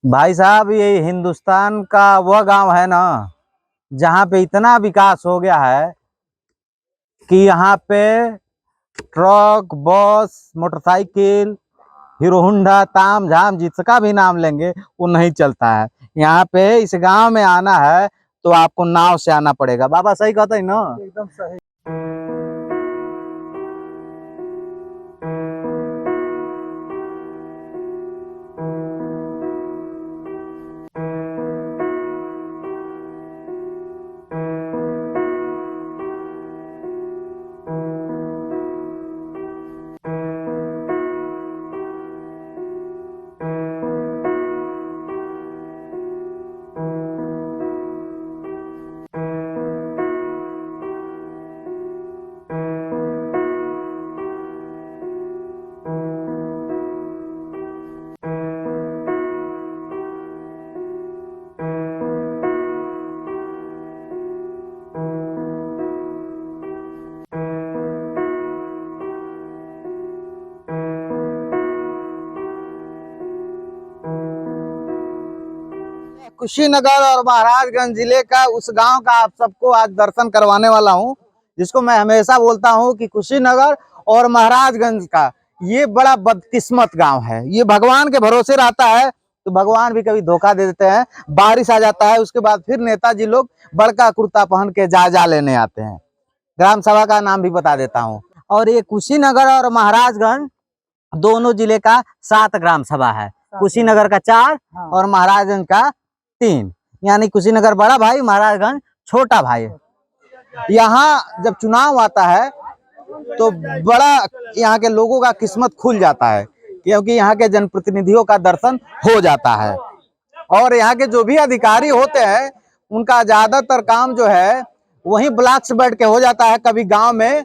भाई साहब, ये हिंदुस्तान का वह गांव है ना, जहाँ पे इतना विकास हो गया है कि यहाँ पे ट्रक, बस, मोटरसाइकिल, हीरो होंडा, ताम झाम जिसका भी नाम लेंगे वो नहीं चलता है। यहाँ पे इस गांव में आना है तो आपको नाव से आना पड़ेगा। बाबा सही कहते हैं ना? एकदम सही। कुशीनगर और महाराजगंज जिले का उस गांव का आप सबको आज दर्शन करवाने वाला हूं, जिसको मैं हमेशा बोलता हूं कि कुशीनगर और महाराजगंज का ये बड़ा बदकिस्मत गांव है। ये भगवान के भरोसे रहता है तो भगवान भी कभी धोखा दे देते हैं। बारिश आ जाता है, उसके बाद फिर नेताजी लोग बड़का कुर्ता पहन के जायजा लेने आते हैं। ग्राम सभा का नाम भी बता देता हूँ। और ये कुशीनगर और महाराजगंज दोनों जिले का 7 ग्राम सभा है। कुशीनगर का 4 और महाराजगंज का 3, यानी कुशीनगर बड़ा भाई, महाराजगंज छोटा भाई। यहाँ जब चुनाव आता है तो बड़ा यहाँ के लोगों का किस्मत खुल जाता है, क्योंकि यहाँ के जनप्रतिनिधियों का दर्शन हो जाता है। और यहाँ के जो भी अधिकारी होते हैं उनका ज्यादातर काम जो है वही ब्लॉक से बैठ के हो जाता है। कभी गांव में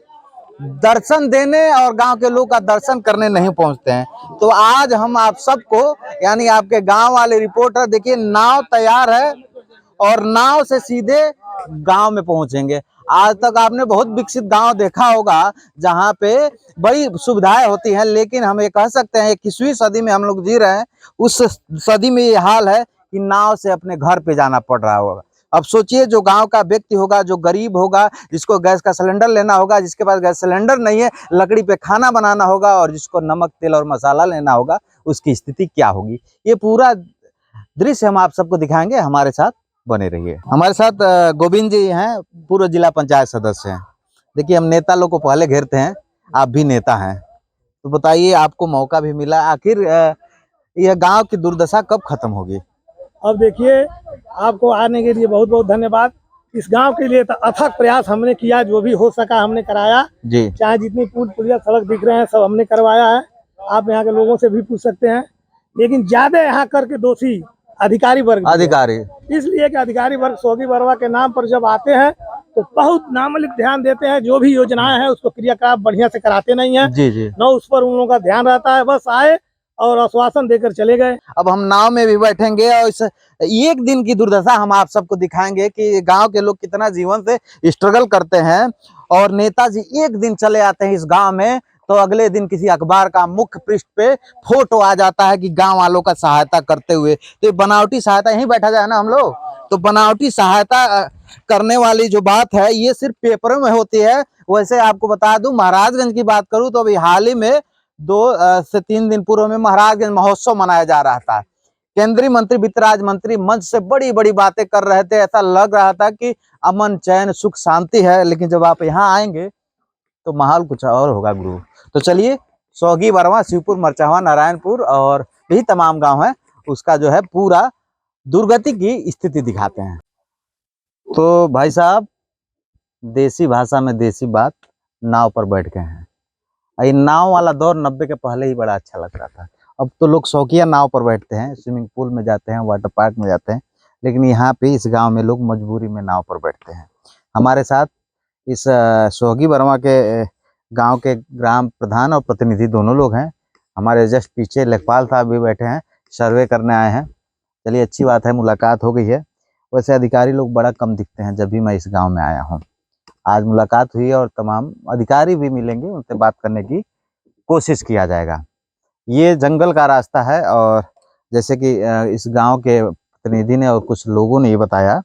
दर्शन देने और गांव के लोग का दर्शन करने नहीं पहुंचते हैं। तो आज हम आप सबको, यानी आपके गांव वाले रिपोर्टर, देखिए नाव तैयार है और नाव से सीधे गांव में पहुंचेंगे। आज तक आपने बहुत विकसित गांव देखा होगा जहां पे बड़ी सुविधाएं होती हैं, लेकिन हम ये कह सकते हैं 21वीं सदी में हम लोग जी रहे हैं। उस सदी में ये हाल है कि नाव से अपने घर पे जाना पड़ रहा होगा। अब सोचिए, जो गांव का व्यक्ति होगा, जो गरीब होगा, जिसको गैस का सिलेंडर लेना होगा, जिसके पास गैस सिलेंडर नहीं है, लकड़ी पे खाना बनाना होगा, और जिसको नमक, तेल और मसाला लेना होगा, उसकी स्थिति क्या होगी। ये पूरा दृश्य हम आप सबको दिखाएंगे। हमारे साथ बने रहिए। हमारे साथ गोविंद जी हैं, पूर्व जिला पंचायत सदस्य हैं। देखिए, हम नेता लोग को पहले घेरते हैं, आप भी नेता हैं, तो बताइए, आपको मौका भी मिला, आखिर यह गांव की दुर्दशा कब खत्म होगी? अब देखिए, आपको आने के लिए बहुत बहुत धन्यवाद। इस गांव के लिए तो अथक प्रयास हमने किया, जो भी हो सका हमने कराया जी। चाहे जितनी पुल पुलिया सड़क दिख रहे हैं सब हमने करवाया है। आप यहाँ के लोगों से भी पूछ सकते हैं। लेकिन ज्यादा यहाँ करके दोषी अधिकारी वर्ग, इसलिए कि अधिकारी वर्ग सोगी बरवा के नाम पर जब आते हैं तो बहुत नामलिक ध्यान देते हैं। जो भी योजनाएं हैं उसको क्रियाकलाप बढ़िया से कराते नहीं है। जी जी। न उस पर उन लोगों का ध्यान रहता है, बस आए और आश्वासन देकर चले गए। अब हम नाव में भी बैठेंगे और इस एक दिन की दुर्दशा हम आप सबको दिखाएंगे कि गांव के लोग कितना जीवन से स्ट्रगल करते हैं। और नेताजी एक दिन चले आते हैं इस गांव में तो अगले दिन किसी अखबार का मुख्य पृष्ठ पे फोटो आ जाता है कि गांव वालों का सहायता करते हुए। तो ये बनावटी सहायता, यहीं बैठा जाए ना हम लोग, तो बनावटी सहायता करने वाली जो बात है ये सिर्फ पेपरों में होती है। वैसे आपको बता दूं, महाराजगंज की बात करूं तो अभी हाल ही में 2 से 3 दिन पूर्व में महाराजगंज महोत्सव मनाया जा रहा था। केंद्रीय मंत्री, वित्त राज्य मंत्री मंच से बड़ी बड़ी बातें कर रहे थे। ऐसा लग रहा था कि अमन, चैन, सुख, शांति है, लेकिन जब आप यहाँ आएंगे तो माहौल कुछ और होगा गुरु। तो चलिए, सोगी बरवा, शिवपुर, मरचावा, नारायणपुर और भी तमाम गांव है, उसका जो है पूरा दुर्गति की स्थिति दिखाते हैं। तो भाई साहब, देसी भाषा में देसी बात, नाव पर बैठ गए हैं। ये नाव वाला दौर 90 के पहले ही बड़ा अच्छा लग रहा था। अब तो लोग शौकिया नाव पर बैठते हैं, स्विमिंग पूल में जाते हैं, वाटर पार्क में जाते हैं, लेकिन यहाँ पे इस गांव में लोग मजबूरी में नाव पर बैठते हैं। हमारे साथ इस सोगी बरवा के गांव के ग्राम प्रधान और प्रतिनिधि दोनों लोग हैं। हमारे जस्ट पीछे लेखपाल साहब भी बैठे हैं, सर्वे करने आए हैं। चलिए, अच्छी बात है, मुलाकात हो गई है। वैसे अधिकारी लोग बड़ा कम दिखते हैं जब भी मैं इस गाँव में आया हूँ। आज मुलाकात हुई और तमाम अधिकारी भी मिलेंगे, उनसे बात करने की कोशिश किया जाएगा। ये जंगल का रास्ता है और जैसे कि इस गांव के प्रतिनिधि ने और कुछ लोगों ने ये बताया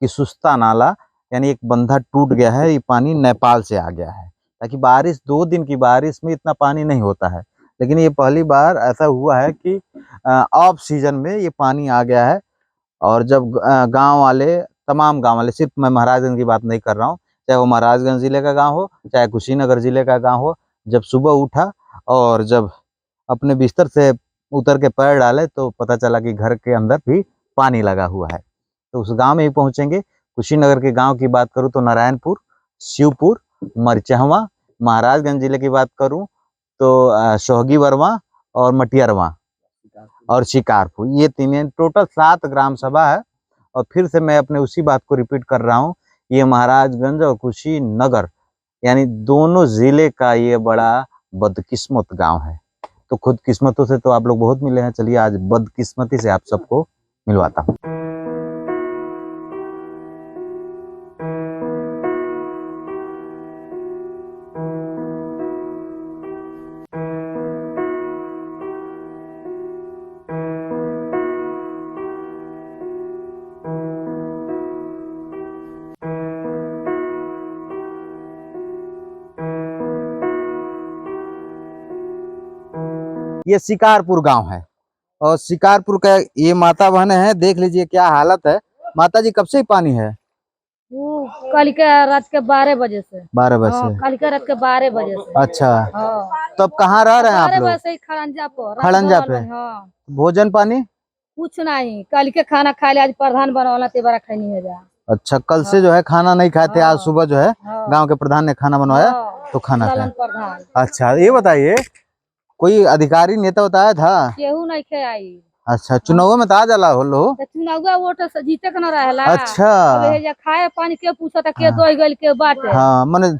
कि सुस्ता नाला यानी एक बंधा टूट गया है, ये पानी नेपाल से आ गया है। ताकि बारिश 2 दिन की बारिश में इतना पानी नहीं होता है, लेकिन ये पहली बार ऐसा हुआ है कि ऑफ सीजन में ये पानी आ गया है। और जब गांव वाले, तमाम गांव वाले, सिर्फ मैं महाराजगंज की बात नहीं कर रहा हूँ, चाहे वो महाराजगंज जिले का गांव हो चाहे कुशीनगर जिले का गांव हो, जब सुबह उठा और जब अपने बिस्तर से उतर के पैर डाले तो पता चला कि घर के अंदर भी पानी लगा हुआ है। तो उस गांव में ही पहुंचेंगे। कुशीनगर के गांव की बात करूं तो नारायणपुर, शिवपुर, मरचहवा। महाराजगंज जिले की बात करूं तो सोहगी वर्मा और मटियरवा और शिकारपुर, ये तीन टोटल 7 ग्राम सभा है। और फिर से मैं अपने उसी बात को रिपीट कर रहा हूँ, ये महाराजगंज और कुशीनगर यानी दोनों जिले का ये बड़ा बदकिस्मत गांव है। तो खुद किस्मतों से तो आप लोग बहुत मिले हैं, चलिए आज बदकिस्मती से आप सबको मिलवाता हूँ। ये शिकारपुर गांव है और शिकारपुर का ये माता बहन है, देख लीजिए क्या हालत है। माता जी कब से ही पानी है? वो कल के रात के 12 बजे से। 12 बजे से। कल के रात के 12 बजे से। अच्छा, हाँ। तो अब कहाँ रह रहे हैं आप 12 लोग? बजे से खड़ंजा पर। खड़ंजा पे। हाँ। भोजन पानी कुछ नहीं, कल के खाना खा लिया, आज प्रधान बनवाला ते बारा खैनी है जा। अच्छा, कल से जो है खाना नहीं खाते, आज सुबह जो है गांव के प्रधान ने खाना बनवाया तो खाना खाया। प्रधान। अच्छा, ये बताइए कोई अधिकारी नेता बताया था? केहू नहीं खे आई। अच्छा, चुनाव में तो आ जाला हो लो। चुनाव वोट से जीते के न रहेला। अच्छा, अब खाए पानी के पूछा था के दो गइल के बाटे। हाँ, माने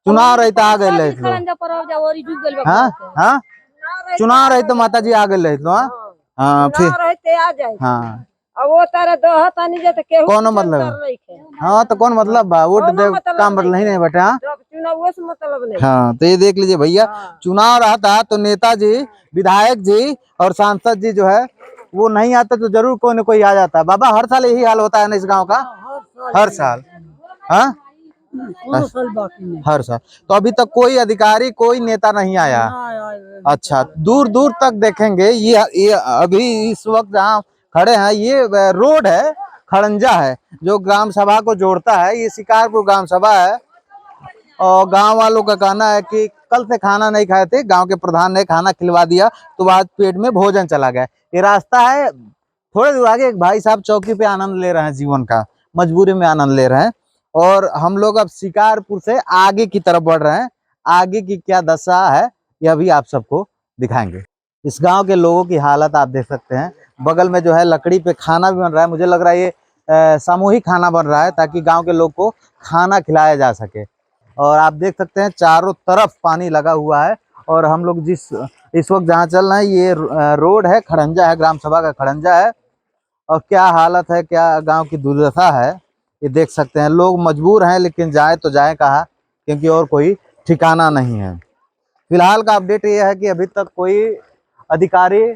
चुनाव रही तो आ गए ले लो। खड़ंजा पर अब जा ओरी डूब गइल बा। हाँ हाँ, चुनाव रही तो माता जी आ गए ले लो। हाँ फिर रहते आ जाए। हाँ, अब वो तारे दो तानी जते केहू कौन मतलब? हाँ तो कौन मतलब बा, वोट दे काम पर नहीं बेटा। चुनाव से मतलब नहीं। हाँ तो ये देख लीजिए भैया, चुनाव रहता तो नेताजी, विधायक जी और सांसद जी जो है वो नहीं आते तो जरूर कोई न कोई आ जाता। बाबा हर साल यही हाल होता है ना इस गांव का? हर साल। हाँ, हर साल। तो अभी तक कोई अधिकारी, कोई नेता नहीं आया? अच्छा, दूर दूर तक देखेंगे। ये अभी इस वक्त जहाँ खड़े हैं ये रोड है, खड़ंजा है जो ग्राम सभा को जोड़ता है। ये शिकारपुर ग्राम सभा है और गांव वालों का कहना है कि कल से खाना नहीं खाए थे, गांव के प्रधान ने खाना खिलवा दिया तो आज पेट में भोजन चला गया। ये रास्ता है, थोड़े दूर आगे एक भाई साहब चौकी पे आनंद ले रहे हैं, जीवन का मजबूरी में आनंद ले रहे हैं। और हम लोग अब शिकारपुर से आगे की तरफ बढ़ रहे हैं। आगे की क्या दशा है यह भी आप सबको दिखाएंगे। इस गांव के लोगों की हालत आप देख सकते हैं। बगल में जो है लकड़ी पे खाना भी बन रहा है, मुझे लग रहा है ये सामूहिक खाना बन रहा है ताकि गांव के लोग को खाना खिलाया जा सके। और आप देख सकते हैं चारों तरफ पानी लगा हुआ है। और हम लोग इस वक्त जहाँ चल रहे हैं ये रोड है, खड़ंजा है, ग्राम सभा का खड़ंजा है। और क्या हालत है, क्या गांव की दुर्दशा है ये देख सकते हैं। लोग मजबूर हैं लेकिन जाए तो जाए कहाँ, क्योंकि और कोई ठिकाना नहीं है। फिलहाल का अपडेट ये है कि अभी तक कोई अधिकारी,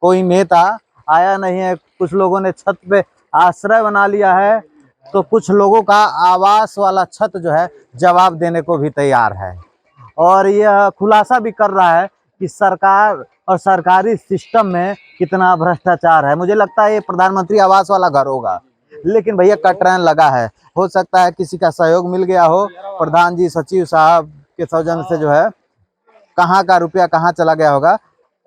कोई नेता आया नहीं है। कुछ लोगों ने छत पे आश्रय बना लिया है तो कुछ लोगों का आवास वाला छत जो है जवाब देने को भी तैयार है। और यह खुलासा भी कर रहा है कि सरकार और सरकारी सिस्टम में कितना भ्रष्टाचार है। मुझे लगता है ये प्रधानमंत्री आवास वाला घर होगा, लेकिन भैया कटरैन लगा है। हो सकता है किसी का सहयोग मिल गया हो, प्रधान जी, सचिव साहब के सौजन्य से जो है, कहाँ का रुपया कहाँ चला गया होगा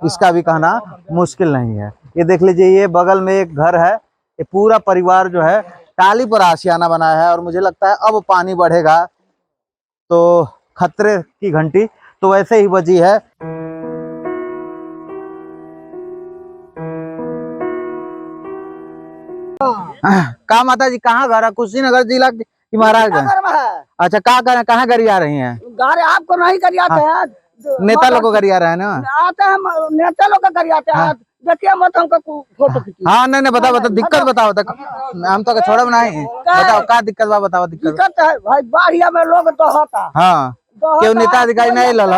इसका भी कहना मुश्किल नहीं है। ये देख लीजिए, ये बगल में एक घर है, ये पूरा परिवार जो है टाली पर आशियाना बनाया है। और मुझे लगता है अब पानी बढ़ेगा तो खतरे की घंटी तो वैसे ही बजी है। कहा माता जी, कहाँ घर है? कुशीनगर जिला की महाराजगंज? अच्छा, कहाँ गरिया रही हैं? गारे आपको नहीं करियाते हैं, नेता लोग को गरिया रहे हैं ना? आते हैं नेता लोग का करियाते हैं। देखिए मत हमको फोटो खींचिए। हाँ नहीं बताओ दिक्कत बताओ। हम तो छोड़ा नहीं, बताओ क्या दिक्कत बा, बताओ दिक्कत है भाई। बाढ़िया में लोग दहता। हाँ, क्यों नेता अधिकारी नहीं लल?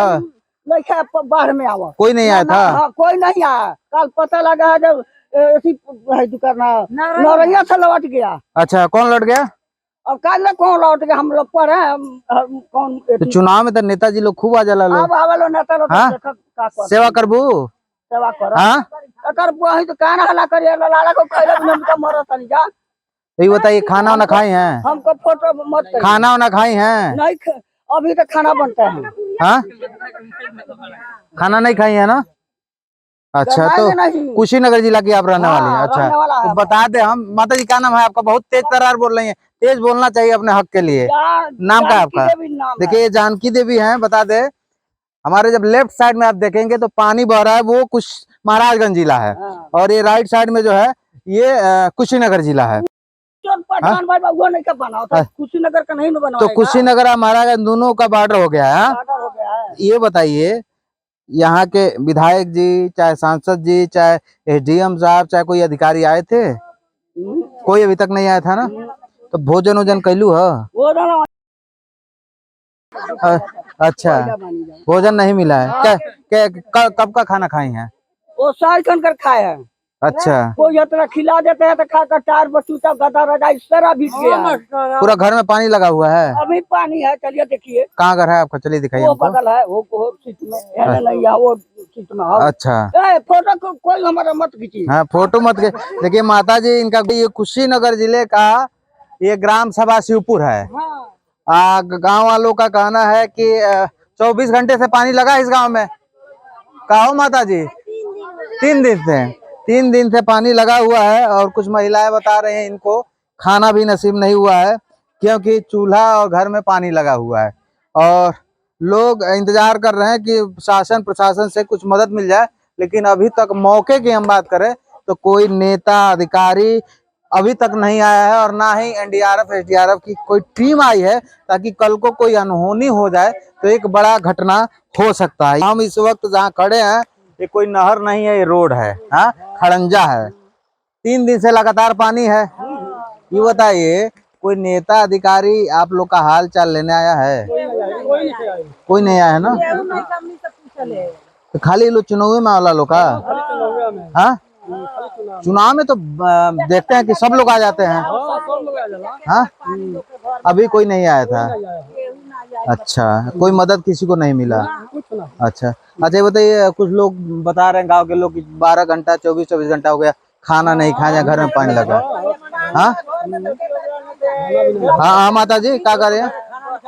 नहीं बाढ़ में आवा कोई नहीं आया था? हाँ, कोई नहीं आया। कल पता लगा है जब ऐसी है करना नौरैया से लौट गया। अच्छा, कौन लौट गया? अब काल कौन लौट गया, हम लोग पढ़े कौन तो चुनाव में तो नेताजी लोग खूब आ जाला लोग। अब आवेलो नेता लोग हाँ? का कर सेवा करबू? सेवा करो। हाँ, अगर वही तो कान हला करिए लाला को कहले हमका मरो तनी जा। तो ये बताइए, खाना वाना खाई हैं? हमको फोटो मत करिए। खाना वाना खाई हैं? नहीं अभी तो खाना बनता है। हाँ, खाना नहीं खाई है ना? अच्छा, तो कुशीनगर जिला की आप रहने वाली हैं? अच्छा, तो बता दे हम, माता जी क्या नाम है आपका? बहुत तेज तर्रार बोल रही हैं, तेज बोलना चाहिए अपने हक के लिए। नाम क्या है आपका? देखिए, ये जानकी देवी हैं। बता दे, हमारे जब लेफ्ट साइड में आप देखेंगे तो पानी बह रहा है, वो कुछ महाराजगंज जिला है, और ये राइट साइड में जो है ये कुशीनगर जिला है। कुशीनगर का नहीं बना, तो कुशीनगर और महाराजगंज दोनों का बॉर्डर हो गया है। ये बताइए, यहाँ के विधायक जी, चाहे सांसद जी, चाहे एसडीएम साहब, चाहे कोई अधिकारी आए थे? कोई अभी तक नहीं आया था ना? तो भोजन वोजन कैलू है? अच्छा, भोजन नहीं मिला है क्या? कब का खाना खाई हैं? वो साल कर खाए हैं। अच्छा, कोई इतना खिला देते हैं तो खाकर टार बचूता गदा रजा इस तरह भीग गया है। पूरा घर में पानी लगा हुआ है? अभी पानी है, चलिए देखिए। कहाँ घर है आपका? चलिए दिखाइए वो हमको। बगल है, वो सीट में है, नहीं है वो सीट में है। अच्छा, फोटो को कोई हमारा मत खींचिए। हाँ, फोटो मत के। देखिए माता जी, इनका ये कुशीनगर जिले का ये ग्राम सभा शिवपुर है। गांव वालों का कहना है कि 24 घंटे से पानी लगा इस गांव में। कहो माता जी, 3 दिन से पानी लगा हुआ है, और कुछ महिलाएं बता रहे हैं इनको खाना भी नसीब नहीं हुआ है, क्योंकि चूल्हा और घर में पानी लगा हुआ है, और लोग इंतजार कर रहे हैं कि शासन प्रशासन से कुछ मदद मिल जाए। लेकिन अभी तक मौके की हम बात करें तो कोई नेता अधिकारी अभी तक नहीं आया है, और ना ही एनडीआरएफ एसडीआरएफ की कोई टीम आई है, ताकि कल को कोई अनहोनी हो जाए तो एक बड़ा घटना हो सकता है। हम इस वक्त जहाँ खड़े हैं, ये कोई नहर नहीं है, ये रोड है। हाँ, खड़ंजा है। 3 दिन से लगातार पानी है। ये बताइए, कोई नेता अधिकारी आप लोग का हाल चाल लेने आया है? कोई नहीं आया है ना? तो खाली लोग चुनाव में वाला लोग का? हाँ, चुनाव में तो देखते हैं कि सब लोग आ जाते हैं। हाँ, अभी कोई नहीं आया था। अच्छा, कोई मदद किसी को नहीं मिला? अच्छा, ये बताइए, कुछ लोग बता रहे हैं गांव के लोग कि 12 घंटा 24 घंटा हो गया, खाना नहीं खाया, घर में पानी लगा। हाँ हाँ, माता जी क्या कर रहे हैं?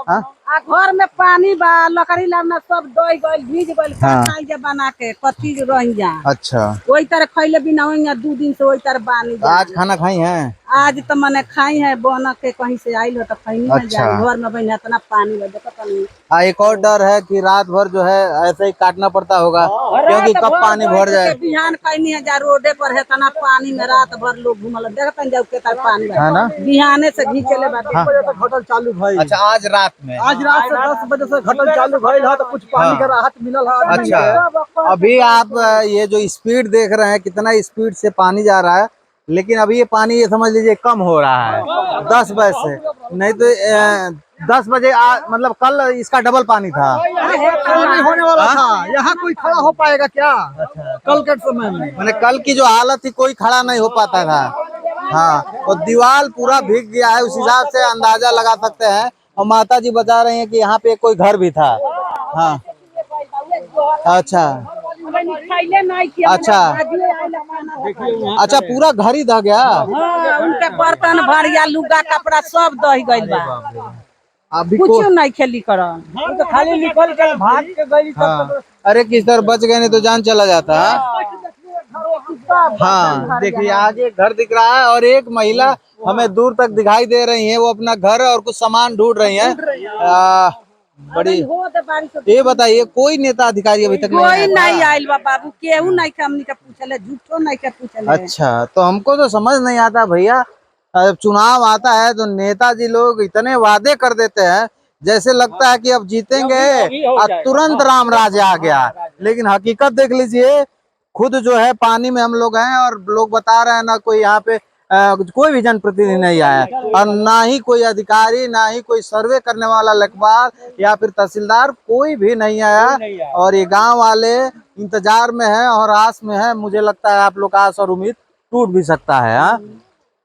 हाँ, घर में पानी बा, लकड़ी लाना सब दई गइल, भीज गइल। हाँ। खाई जे बना के कच्ची रह जा। अच्छा, वही तरह खैले बिना होइया 2 दिन से वही तरह पानी तो आज खाना खाई हैं? आज तो मैंने खाई है, बना के कहीं से आई हो तो खैनी है। अच्छा। घर में बहन इतना पानी बा, देखो पानी। एक और डर है कि रात भर जो है ऐसे ही काटना पड़ता होगा, क्योंकि कब पानी भर जाए। बिहान खैनी है, जा रोडे पर है तना पानी में रात भर लोग घूमल, देखते जाओ के पानी है ना? बिहाने से घींचले बात। घटल चालू भइल। अच्छा, आज रात में? आज रात से 10 बजे से घटल चालू भइल है, तो कुछ पानी का राहत मिलल है। अच्छा, अभी आप ये जो स्पीड देख रहे हैं, कितना स्पीड से पानी जा रहा है, लेकिन अभी ये पानी ये समझ लीजिए कम हो रहा है 10 बजे से। नहीं तो 10 बजे मतलब कल इसका डबल पानी था। पानी होने वाला था। यहाँ कोई खड़ा हो पाएगा क्या? कल के समय में मैंने कल की जो हालत थी, कोई खड़ा नहीं हो पाता था। हाँ, और दीवार पूरा भीग गया है, उस हिसाब से अंदाजा लगा सकते हैं। और माता जी बता रही हैं कि यहाँ पे कोई घर भी था। हाँ, अच्छा अच्छा अच्छा, पूरा घर ही दह गया। उनके बर्तन भरिया लुगा कपड़ा सब दह गइल बा। अभी कुछ नहीं खेली करन, तो खाली निकल के भाग के गई। हाँ, अरे किस तरह बच गए, नहीं तो जान चला जाता। हाँ, देखिए आज एक घर दिख रहा है, और एक महिला हमें दूर तक दिखाई दे रही है, वो अपना घर और कुछ सामान ढूंढ रही है। बड़ी। ये बताइए, कोई नेता अधिकारी अभी तक कोई नहीं आयल बा बाबू, केहू नहीं के हमनी के पूछले, झूठो नहीं के पूछले। अच्छा, तो हमको तो समझ नहीं आता भैया, जब चुनाव आता है तो नेताजी लोग इतने वादे कर देते हैं, जैसे लगता है कि अब जीतेंगे और तुरंत राम राज्य आ गया। लेकिन हकीकत देख लीजिए, खुद जो है पानी में हम लोग हैं, और लोग बता रहे हैं ना कोई यहाँ पे कोई भी जनप्रतिनिधि नहीं आया, और ना ही कोई अधिकारी, ना ही कोई सर्वे करने वाला लेखपाल या फिर तहसीलदार, कोई भी नहीं आया। और ये गांव वाले इंतजार में हैं और आस में हैं। मुझे लगता है आप लोग आस और उम्मीद टूट भी सकता है। हाँ,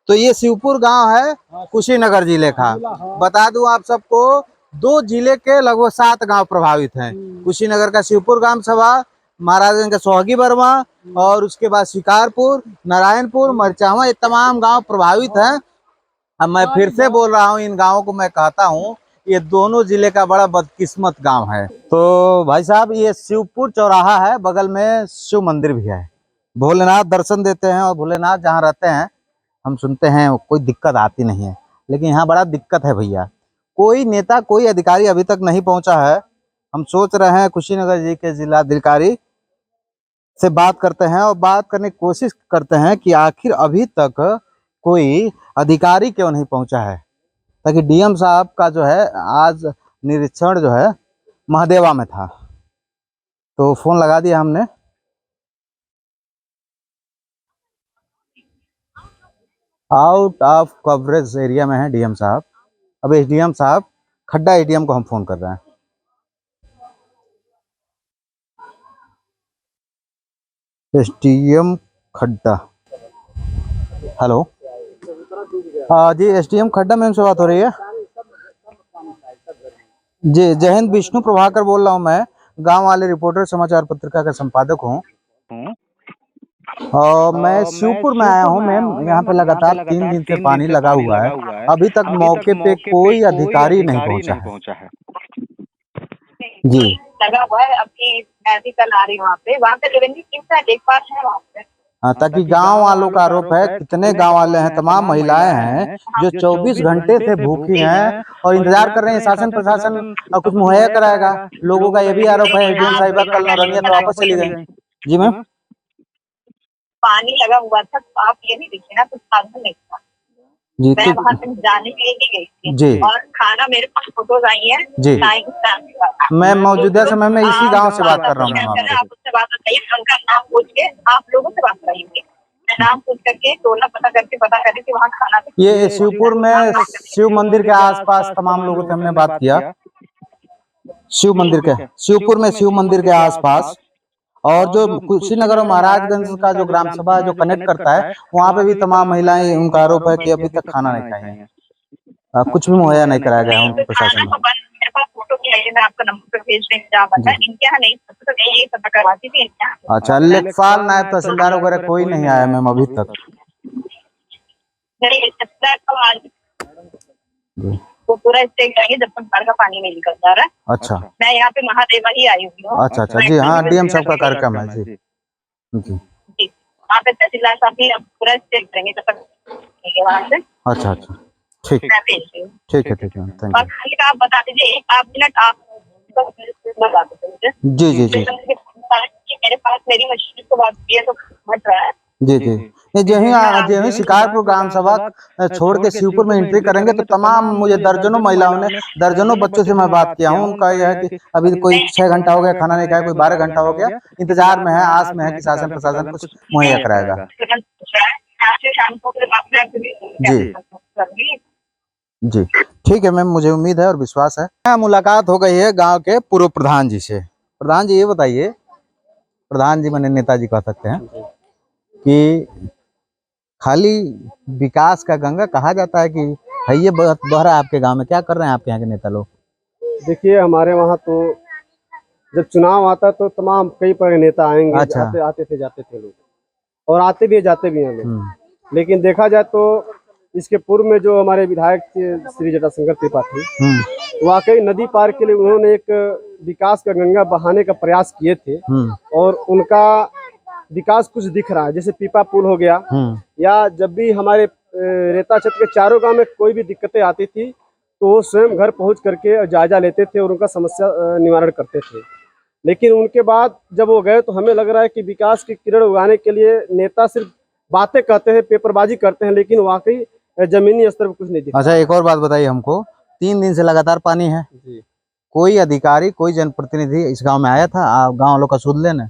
तो ये शिवपुर गांव है कुशीनगर जिले का। बता दूं आप सबको, 2 जिले के लगभग 7 गांव प्रभावित हैं। कुशीनगर का शिवपुर ग्राम सभा, महाराजगंज का सोहगी बर्मा, और उसके बाद शिकारपुर, नारायणपुर, मरचावा, ये तमाम गांव प्रभावित हैं। अब मैं फिर से बोल रहा हूँ, इन गाँवों को मैं कहता हूँ ये दोनों जिले का बड़ा बदकिस्मत गांव है। तो भाई साहब, ये शिवपुर चौराहा है, बगल में शिव मंदिर भी है। भोलेनाथ दर्शन देते हैं, और भोलेनाथ जहाँ रहते हैं हम सुनते हैं कोई दिक्कत आती नहीं है। लेकिन यहाँ बड़ा दिक्कत है भैया, कोई नेता कोई अधिकारी अभी तक नहीं पहुंचा है। हम सोच रहे हैं कुशीनगर जी के जिलाधिकारी से बात करते हैं, और बात करने की कोशिश करते हैं कि आखिर अभी तक कोई अधिकारी क्यों नहीं पहुंचा है, ताकि डीएम साहब का जो है आज निरीक्षण जो है महादेवा में था। तो फोन लगा दिया हमने। आउट ऑफ कवरेज एरिया में है डीएम साहब। अब एसडीएम साहब, खड्डा एडीएम को हम फोन कर रहे हैं। एसडीएम खड्डा, हेलो। हाँ जी, एसडीएम खड्डा मैम से बात हो रही है जी। जय हिंद, विष्णु प्रभाकर बोल रहा हूँ मैं, गांव वाले रिपोर्टर समाचार पत्रिका का संपादक हूँ। और मैं शिवपुर में आया हूँ मैम। यहाँ पे लगातार 3 दिन से पानी लगा हुआ है, अभी तक मौके पे कोई अधिकारी नहीं पहुँचा है जी। लगा हुआ है। अभी मैं भी कल आ रही हूँ वहाँ पे रेवेन्यू टीम का एक पास है वहाँ पे। हाँ, ताकि गांव वालों का आरोप है, कितने गांव वाले हैं, तमाम महिलाएं हैं जो 24 घंटे से भूखी हैं और इंतजार कर रहे हैं शासन प्रशासन कुछ मुहैया कराएगा। लोगों का ये भी आरोप है एसडीएम साहिबा कल नौरंगिया तो वापस चली गई। जी मैम, पानी लगा हुआ था, तो आप ये भी देखिए ना, कुछ साधन नहीं था जी। मैं वहाँ तक जाने के लिए गई थी जी, और खाना मेरे पास फोटोज आई है जी। टाइम मैं मौजूदा समय में इसी गांव से बात कर रहा हूँ मैम। आप उससे बात बताइए, उनका नाम पूछ के आप लोगों से बात कराइए। मैं नाम पूछ करके टोला पता करके कि वहाँ खाना ये शिवपुर में शिव मंदिर के आसपास तमाम लोगों से हमने बात किया। शिव मंदिर के, शिवपुर में शिव मंदिर के आसपास, और जो कुशीनगर और महाराजगंज का जो ग्राम सभा जो कनेक्ट करता है, वहाँ पे भी तमाम महिलाएं, उनका आरोप है कि अभी तक खाना नहीं खाई है, कुछ भी मुहैया नहीं कराया गया है प्रशासन में। मेरे पास फोटो भी है, मैं आपको नंबर पे भेज देंगे, जहाँ बताया इनके यहाँ नहीं तो मैं यही पता करवाती थी। अच्छा, लेखपाल नायब तहसीलदार वगैरह कोई नहीं आया मैम अभी तक? वो पूरा स्टे करेंगे जब तक बाहर का पानी नहीं निकल जा रहा है। अच्छा, मैं यहाँ पे महादेवा ही आई हूँ। अच्छा अच्छा जी। हाँ, डीएम साहब का कार्यक्रम है जी। जी, वहाँ पे तहसीलदार साहब भी पूरा स्टे करेंगे जब तक वहाँ से। अच्छा अच्छा, ठीक मैं भेज रही हूँ। ठीक है, ठीक है, थैंक और खाली का आप बता दीजिए, 1 मिनट आप बता दीजिए। यू। जी जी जी मेरे पास मेरी मशीन को बात की है तो घट रहा है। जी जी। जो ही शिकारपुर ग्राम सभा छोड़ के शिवपुर में एंट्री करेंगे तो तमाम, मुझे दर्जनों महिलाओं ने, दर्जनों बच्चों से मैं बात किया हूँ। उनका यह है कि अभी कोई 6 घंटा हो गया खाना नहीं खाया, कोई 12 घंटा हो गया, इंतजार में है, आस में है कि शासन प्रशासन कुछ मुहैया कराएगा। जी जी, ठीक है मैम, मुझे उम्मीद है और विश्वास है। मुलाकात हो गई है गांव के पूर्व प्रधान जी से। प्रधान जी, ये बताइए, प्रधान जी मैंने नेताजी कह सकते हैं, कि खाली विकास का गंगा कहा जाता है कि है ये बह रहा है आपके गांव में, क्या कर रहे हैं आपके यहाँ के नेता लोग? देखिए, हमारे वहाँ तो जब चुनाव आता तो तमाम कई प्रकार के नेता आएंगे। अच्छा। आते थे जाते थे लोग, और आते भी जाते भी हैं लोग। लेकिन देखा जाए तो इसके पूर्व में जो हमारे विधायक थे श्री जटाशंकर त्रिपाठी, वाकई नदी पार के लिए उन्होंने एक विकास का गंगा बहाने का प्रयास किए थे, और उनका विकास कुछ दिख रहा है। जैसे पीपा पुल हो गया, या जब भी हमारे रेता क्षेत्र के चारों गांव में कोई भी दिक्कतें आती थी तो वो स्वयं घर पहुंच करके जायजा लेते थे और उनका समस्या निवारण करते थे। लेकिन उनके बाद जब वो गए तो हमें लग रहा है कि विकास की किरण उगाने के लिए नेता सिर्फ बातें कहते हैं, पेपरबाजी करते हैं, लेकिन वाकई जमीनी स्तर पर कुछ नहीं दिखता। अच्छा, एक और बात बताइए हमको, 3 दिन से लगातार पानी है जी, कोई अधिकारी कोई जनप्रतिनिधि इस गांव में आया था गांव लोग का सुध लेने?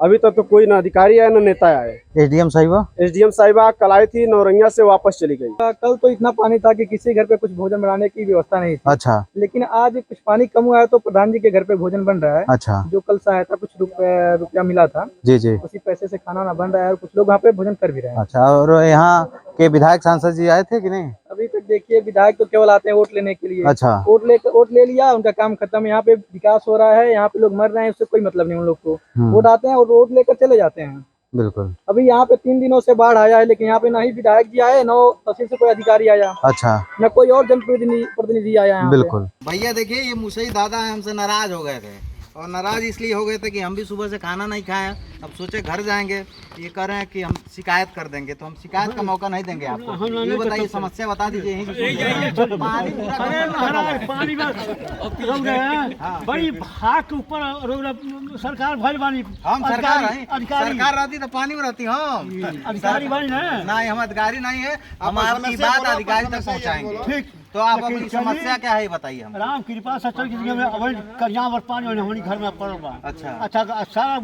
अभी तक तो कोई ना अधिकारी आया ना नेता आए। एसडीएम साहिबा एसडीएम साहिबा कल आई थी, नौरंगिया से वापस चली गई। कल तो इतना पानी था कि किसी घर पे कुछ भोजन बनाने की व्यवस्था नहीं थी। अच्छा लेकिन आज कुछ पानी कम हुआ है तो प्रधान जी के घर पे भोजन बन रहा है। अच्छा जो कल सहायता कुछ रुपया मिला था, जी जी। उसी पैसे से खाना बन रहा है और कुछ लोग वहाँ पे भोजन कर भी रहे हैं। अच्छा, और यहाँ के विधायक सांसद जी आए थे कि नहीं? अभी तक देखिए विधायक तो केवल आते हैं वोट लेने के लिए। अच्छा वोट ले लिया, उनका काम खत्म। यहाँ पे विकास हो रहा है, यहाँ पे लोग मर रहे हैं, उससे कोई मतलब नहीं उन लोग को। वोट आते हैं और वोट लेकर चले जाते हैं। बिल्कुल। अभी यहाँ पे 3 दिनों से बाढ़ आया है, लेकिन यहाँ पे ना ही विधायक जी आए, न तहसील से कोई अधिकारी आया, अच्छा न कोई और जनप्रतिनिधि आया यहाँ पे। बिल्कुल। भैया देखिए, ये मुसई दादा हमसे नाराज हो गए थे, और नाराज इसलिए हो गए थे कि हम भी सुबह से खाना नहीं खाए। अब सोचे घर जाएंगे, ये कह रहे हैं कि हम शिकायत कर देंगे, तो हम शिकायत का मौका नहीं देंगे आपको। ये बताइए, समस्या बता दीजिए यहीं की। पानी बड़ी भाग के ऊपर सरकार भइल बानी। हम सरकार हैं, सरकार रहती तो पानी में रहती। हम अधिकारी बानी ना, नहीं, हम अधिकारी नहीं है। हम आपकी बात अधिकारी तक पहुँचाएंगे। ठीक। तो आप अपनी समस्या क्या है बताइए हम। राम कृपा से चल के अवैध करिया पर पानी हमारे घर में पड़ल बा। अच्छा सारा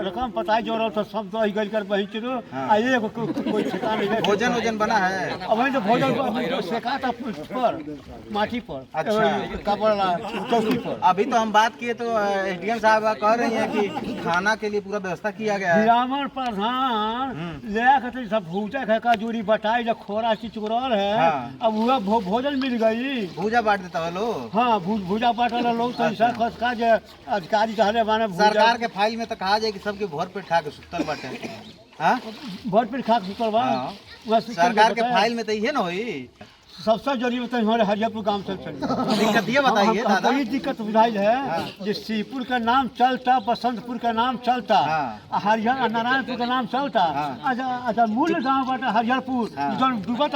रकम पताई जो रहा था सब तो गल कर बही चलो। आइए कोई ठिकाना नहीं। भोजन वोजन बना है? अवैध भोजन सेका था पर माटी पर। अच्छा कपड़ा चौकी पर। अभी तो हम बात किए तो एसडीएम साहब कह रही हैं कि खाना के लिए पूरा व्यवस्था किया गया है। ब्राह्मण प्रधान ले सब भूजा खा जोड़ी बटाई जो खोरा चिचुरल है। अब हुआ भोजन मिल गई, भूजा बांट देता है लोग। हाँ भूजा बांट वाला लोग तो ऐसा खसका जो अधिकारी चाहले माने सरकार के फाइल में तो कहा जाए कि सबके भर पेट खा के सुतल बाटे। हाँ भर पेट खा के सुतल बा। सरकार के फाइल में तो ये ना हुई। सबसे जरूरी बताइए हमारे हरियापुर गांव से दिक्कत ये बताइए दादा। बड़ी दिक्कत बुझाई है। जो सीपुर का नाम चलता, बसंतपुर का नाम चलता, हरियर नारायणपुर का नाम चलता। अच्छा मूल गाँव बाटे हरिहरपुर, जो डूबा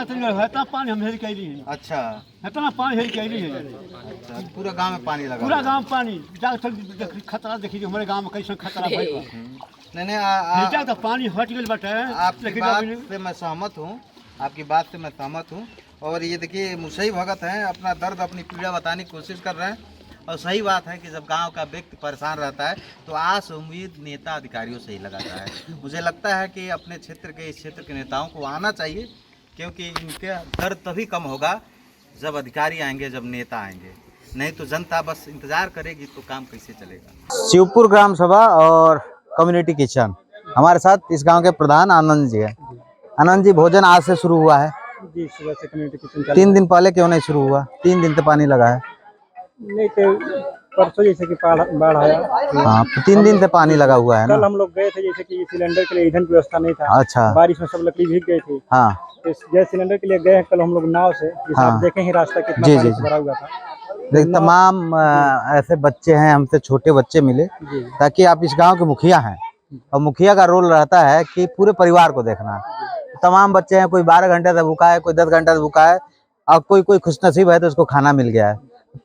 था पानी हम हेल कैली है। अच्छा इतना पानी हेल कैली है, पूरा गांव में पानी लगा। पूरा गांव पानी खतरा देखिए हमारे गांव में कैसे खतरा भइल बा। नहीं तो पानी हट गई बाटे। आपकी बात से मैं सहमत हूँ, आपकी बात से मैं सहमत हूँ। और ये देखिए मुसई भगत हैं, अपना दर्द अपनी पीड़ा बताने की कोशिश कर रहे हैं। और सही बात है कि जब गांव का व्यक्ति परेशान रहता है तो आस उम्मीद नेता अधिकारियों से ही लगाता है। मुझे लगता है कि अपने क्षेत्र के, इस क्षेत्र के नेताओं को आना चाहिए, क्योंकि इनके दर्द तभी कम होगा जब अधिकारी आएंगे, जब नेता आएंगे। नहीं तो जनता बस इंतजार करेगी तो काम कैसे चलेगा। शिवपुर ग्राम सभा और कम्युनिटी किचन, हमारे साथ इस गाँव के प्रधान आनंद जी है। आनंद जी, भोजन आज से शुरू हुआ है जी? सुबह से कम्युनिटी किचन 3 दिन पहले क्यों नहीं शुरू हुआ? 3 दिन तो पानी लगा है। नहीं तो परसों जैसे कि बाढ़ आया। हाँ, 3 दिन से पानी लगा हुआ है ना। कल हम लोग गए थे, जैसे कि सिलेंडर के लिए ईंधन की व्यवस्था नहीं था। अच्छा। बारिश में सब लकड़ी भीग गई थी। हाँ, तो गैस सिलेंडर के लिए गए कल हम लोग नाव से। आप देखे ही रास्ता कितना पानी से भरा हुआ था। देख तमाम ऐसे बच्चे हैं, हमसे छोटे बच्चे मिले, ताकि आप इस गांव के मुखिया हैं, और मुखिया का रोल रहता है कि पूरे परिवार को देखना। तमाम बच्चे हैं, कोई 12 घंटे से भूखा है, कोई 10 घंटे से भूखा है, और कोई खुशनसीब है तो उसको खाना मिल गया है।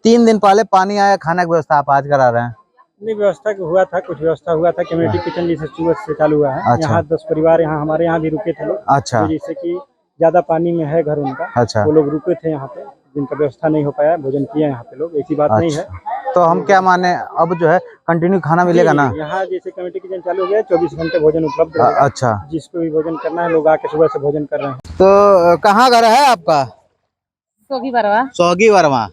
3 दिन पहले पानी आया, खाने की व्यवस्था आप आज करा रहे हैं? नहीं, व्यवस्था हुआ था, कुछ व्यवस्था हुआ था। कम्युनिटी किचन जैसे सुबह से चालू हुआ है। अच्छा। यहाँ 10 परिवार यहाँ हमारे यहाँ भी रुके थे लोग। अच्छा। तो जैसे कि ज्यादा पानी में है घर उनका। अच्छा। वो लोग रुके थे यहाँ पे, जिनका व्यवस्था नहीं हो पाया, भोजन किया यहाँ पे लोग, ऐसी बात नहीं है। तो हम क्या माने, अब जो है कंटिन्यू खाना मिलेगा ना? यहाँ जैसे कम्युनिटी किचन चालू हो गया, 24 घंटे भोजन उपलब्ध है। अच्छा। जिसको भी भोजन करना है लोग आके सुबह से भोजन कर रहे हैं। तो कहाँ घर है आपका? सोगी बरवा। सोगी वर्मा।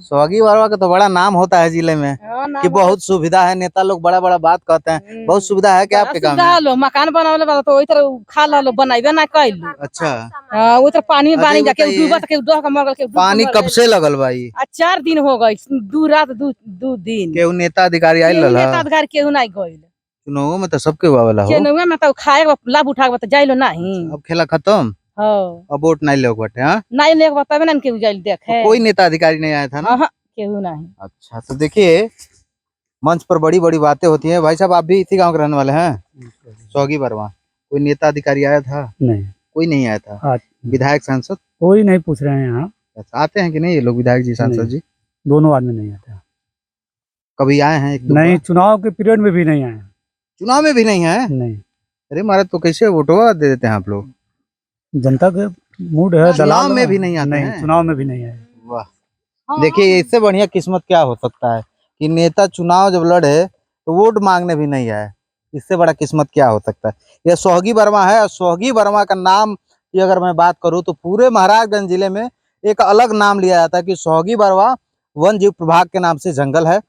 सोगी वर्मा का तो बड़ा नाम होता है जिले में कि बहुत सुविधा है। नेता लोग बड़ा बड़ा बात कहते हैं, बहुत सुविधा है क्या आपके गाँव में? मकान बनावले बा तो ओइतर खा लो, बनाइबे ना कइलू। अच्छा। हां, ओइतर पानी में पानी जाके डूबत के डह के मर गल के। पानी कब से लगल भाई? 4 दिन हो गई, 2 रात 2 दिन। केहू नेता अधिकारी आइल रहल? नेता अधिकारी केहू नहीं गइल। चुनाव में तो सबके वाला हो। चुनाव में तो खाए लाभ उठा के जाइलो नहीं। अब खेला खत्म। हां, अब वोट नहीं लोग बटे। हां, नहीं लेके बतावे ना केहू जाइल देखे। कोई नेता अधिकारी नहीं आया था ना? केहू नहीं। अच्छा, तो देखिए मंच पर बड़ी बड़ी बातें होती हैं। भाई साहब, आप भी इसी गांव के रहने वाले हैं? सोगी वर्मा। कोई नेता अधिकारी आया था? नहीं, कोई नहीं आया था। विधायक सांसद कोई नहीं पूछ रहे हैं यहाँ। आते हैं कि नहीं ये लोग, विधायक जी सांसद जी? दोनों आदमी नहीं आते। कभी आए हैं? नहीं, चुनाव के पीरियड में भी नहीं आए। चुनाव में भी नहीं है? नहीं। अरे महाराज, तो कैसे वोटवा दे देते हैं आप लोग? जनता के मूड है। चुनाव में भी नहीं आते हैं? चुनाव में भी नहीं आए। वाह, देखिए इससे बढ़िया किस्मत क्या हो सकता है कि नेता चुनाव जब लड़े तो वोट मांगने भी नहीं आए। इससे बड़ा किस्मत क्या हो सकता है। यह सोहगी वर्मा है और सोहगी वर्मा का नाम की अगर मैं बात करूं तो पूरे महाराजगंज जिले में एक अलग नाम लिया जाता है कि सोहगी वर्मा वन जीव प्रभाग के नाम से जंगल है।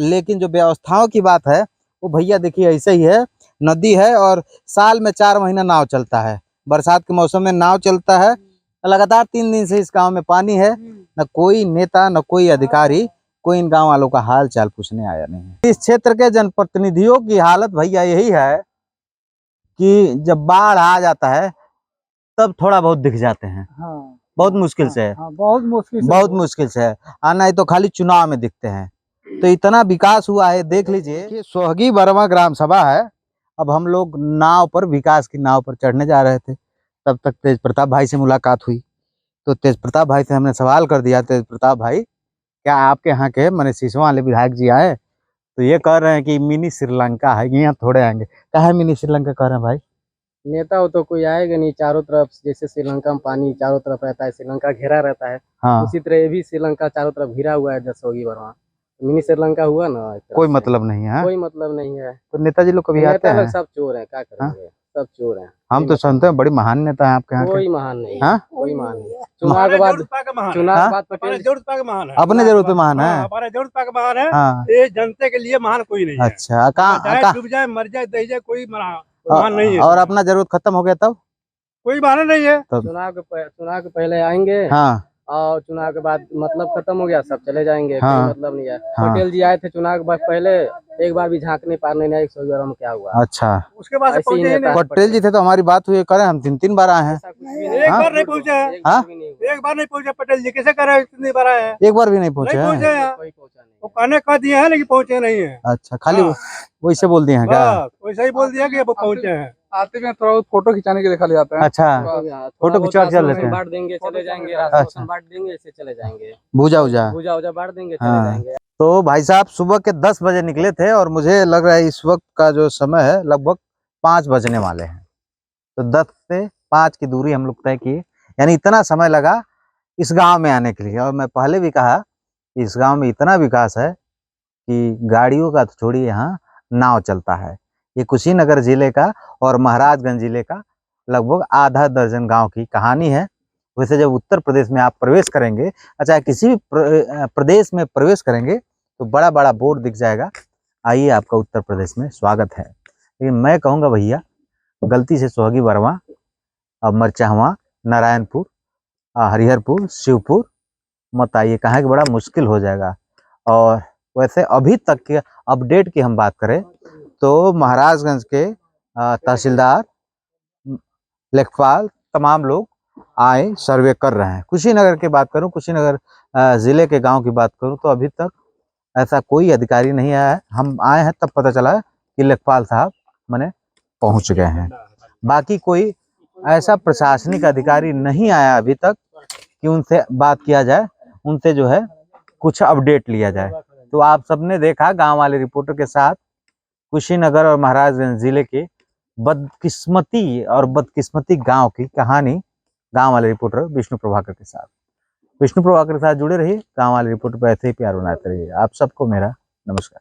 लेकिन जो व्यवस्थाओं की बात है वो भैया देखिए ऐसे ही है। नदी है और साल में 4 महीना नाव चलता है। बरसात के मौसम में नाव चलता है। लगातार 3 दिन से इस गांव में पानी है। न कोई नेता न कोई अधिकारी कोई इन गांव वालों का हाल चाल पूछने आया नहीं है। इस क्षेत्र के जनप्रतिनिधियों की हालत भैया यही है कि जब बाढ़ आ जाता है तब थोड़ा बहुत दिख जाते हैं। हाँ, बहुत मुश्किल से है। बहुत मुश्किल से है आना ही तो खाली चुनाव में दिखते हैं। तो इतना विकास हुआ है देख लीजिए कि सोहगी वर्मा ग्राम सभा है। अब हम लोग नाव पर विकास की नाव पर चढ़ने जा रहे थे तब तक तेज प्रताप भाई से मुलाकात हुई। तो तेज प्रताप भाई से हमने सवाल कर दिया, तेज प्रताप भाई क्या आपके यहाँ के मैंने सिसवा वाले विधायक जी आए? तो ये कह रहे हैं कि मिनी श्रीलंका है, यहाँ थोड़े आएंगे। क्या है मिनी श्रीलंका कह रहे हैं भाई? नेता हो तो कोई आएगा नहीं। चारों तरफ जैसे श्रीलंका में पानी चारों तरफ रहता है, श्रीलंका घेरा रहता है, हाँ उसी तरह ये भी श्रीलंका चारों तरफ घिरा हुआ है। सोहगी वर्मा मिनी श्रीलंका हुआ ना, एक तरह कोई से। मतलब नहीं है। कोई मतलब नहीं है। तो नेताजी लोग कभी आते नेता लोग हैं? सब चोर हैं, क्या करेंगे? सब चोर हैं। हम तो सुनते हैं बड़ी महान नेता है आपके यहाँ के। कोई महान नहीं है। हाँ? कोई महान नहीं। चुनाव के बाद पटेल जरूरत का महान है। अपने जरूरत पे महान है। हमारे जरूरत का महान है। हाँ ये जनता के लिए महान कोई नहीं है। अच्छा चाहे डूब जाए मर जाए दे जाए कोई महान नहीं है। और अपना जरूरत खत्म हो गया तब कोई महान नहीं है। चुनाव के पहले आएंगे हाँ और चुनाव के बाद मतलब खत्म हो गया, सब चले जाएंगे। हाँ। कोई मतलब नहीं है। हाँ। पटेल जी आए थे चुनाव के बाद पहले, एक बार भी झांकने पारने नहीं। सोहगी वर्मा में क्या हुआ? अच्छा उसके बाद से ऐसे ही पहुंचे ही नेता नहीं। पटेल जी थे तो हमारी बात हुई करे, हम 3 बार आए हैं। ऐसा कुछ भी एक हाँ? बार नहीं पहुंचे हैं। एक बार हाँ? भी नहीं हुआ। एक बार नहीं पहुंचे पटेल जी, कैसे करे इतनी बार आए हैं? एक बार भी नहीं पहुंचे नहीं हैं। पहुंचे हैं। कोई पहुंचा नहीं। वो कहने कह दिए हैं लेकिन पहुंचे नहीं है। अच्छा खाली हाँ। वैसे बोल दिए हैं क्या? बस वैसा ही बोल दिया कि अब पहुंचे हैं। आते में थोड़ा बहुत फोटो खिंचाने के लिए खाली आता है। अच्छा फोटो खिंचवा के चल लेते हैं। बांट देंगे चले जाएंगे। अच्छा। राशन बांट देंगे ऐसे चले जाएंगे। भूजा उजा। भूजा बांट देंगे चले हाँ। जाएंगे। तो भाई साहब सुबह के 10 बजे निकले थे और मुझे लग रहा है इस वक्त का जो समय है लगभग 5 बजने वाले हैं। तो 10 से 5 की दूरी हम लोग तय किए, यानी इतना समय लगा इस गांव में आने के लिए। और मैं पहले भी कहा इस गांव में इतना विकास है कि गाड़ियों का तो छोड़िए, यहाँ नाव चलता है। ये कुशीनगर जिले का और महाराजगंज जिले का लगभग आधा दर्जन गांव की कहानी है। वैसे जब उत्तर प्रदेश में आप प्रवेश करेंगे, अच्छा किसी भी प्रदेश में प्रवेश करेंगे तो बड़ा बड़ा बोर्ड दिख जाएगा, आइए आपका उत्तर प्रदेश में स्वागत है। लेकिन मैं कहूँगा भैया गलती से सोहगी वर्मा, अब मरचाहवा, नारायणपुर, हरिहरपुर, शिवपुर मत आइए, कहाँ कि बड़ा मुश्किल हो जाएगा। और वैसे अभी तक के अपडेट की हम बात करें तो महाराजगंज के तहसीलदार, लेखपाल तमाम लोग आए सर्वे कर रहे हैं। कुशीनगर की बात करूं, कुशीनगर जिले के गांव की बात करूं तो अभी तक ऐसा कोई अधिकारी नहीं आया है। हम आए हैं तब पता चला कि लेखपाल साहब मैंने पहुंच गए हैं। बाकी कोई ऐसा प्रशासनिक अधिकारी नहीं आया अभी तक कि उनसे बात किया जाए, उनसे जो है कुछ अपडेट लिया जाए। तो आप सबने देखा गांव वाले रिपोर्टर के साथ कुशीनगर और महाराजगंज जिले के बदकिस्मती गांव की कहानी गांव वाले रिपोर्टर विष्णु प्रभाकर के साथ। विष्णु प्रभाकर के साथ जुड़े रहिए, गांव वाले रिपोर्टर पर ऐसे ही प्यार बनाते रहिए। आप सबको मेरा नमस्कार।